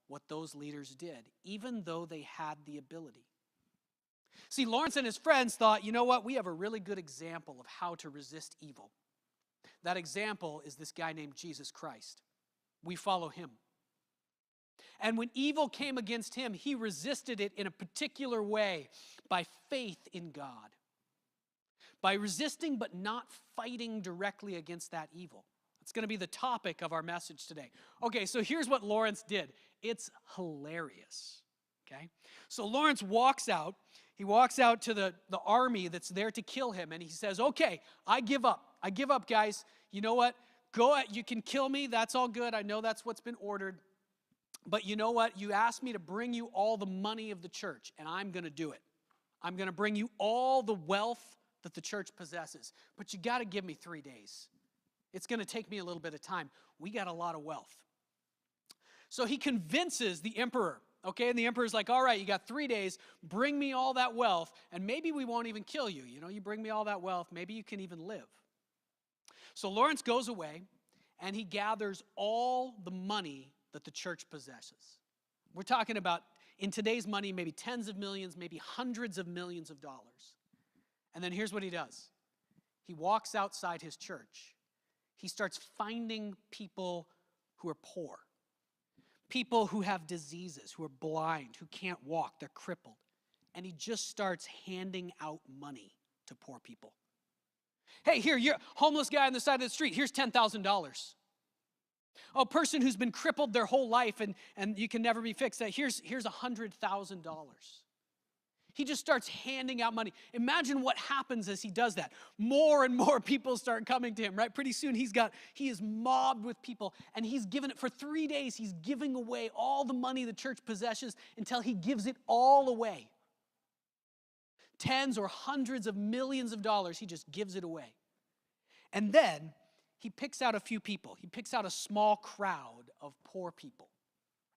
what those leaders did, even though they had the ability. See, Lawrence and his friends thought, you know what, we have a really good example of how to resist evil. That example is this guy named Jesus Christ. We follow him. And when evil came against him, he resisted it in a particular way by faith in God. By resisting but not fighting directly against that evil. It's going to be the topic of our message today. Okay, so here's what Lawrence did. It's hilarious. Okay? So Lawrence walks out. He walks out to the army that's there to kill him, and he says, okay, I give up. I give up, guys. You know what? Go at, you can kill me. That's all good. I know that's what's been ordered. But you know what? You asked me to bring you all the money of the church, and I'm going to do it. I'm going to bring you all the wealth that the church possesses. But you got to give me 3 days. It's going to take me a little bit of time. We got a lot of wealth. So he convinces the emperor, okay? And the emperor's like, all right, you got 3 days. Bring me all that wealth, and maybe we won't even kill you. You know, you bring me all that wealth, maybe you can even live. So Lawrence goes away, and he gathers all the money that the church possesses. We're talking about, in today's money, maybe tens of millions, maybe hundreds of millions of dollars. And then here's what he does. He walks outside his church. He starts finding people who are poor, people who have diseases, who are blind, who can't walk, they're crippled. And he just starts handing out money to poor people. Hey, here, you're a homeless guy on the side of the street. Here's $10,000. A person who's been crippled their whole life and you can never be fixed. Here's $100,000. He just starts handing out money. Imagine what happens as he does that. More and more people start coming to him, right? Pretty soon he is mobbed with people, and he's given it for 3 days. He's giving away all the money the church possesses until he gives it all away. Tens or hundreds of millions of dollars, he just gives it away. And then he picks out a few people. He picks out a small crowd of poor people.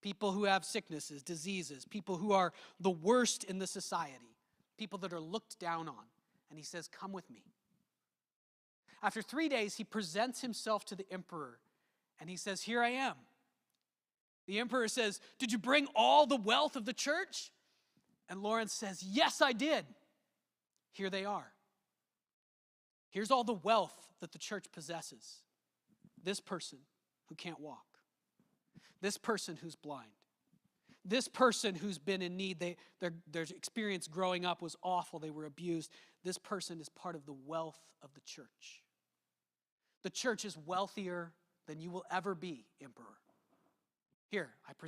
People who have sicknesses, diseases, people who are the worst in the society, people that are looked down on. And he says, come with me. After 3 days, he presents himself to the emperor, and he says, here I am. The emperor says, did you bring all the wealth of the church? And Lawrence says, yes, I did. Here they are. Here's all the wealth that the church possesses. This person who can't walk. This person who's blind. This person who's been in need. Their experience growing up was awful. They were abused. This person is part of the wealth of the church. The church is wealthier than you will ever be, emperor. Here, I present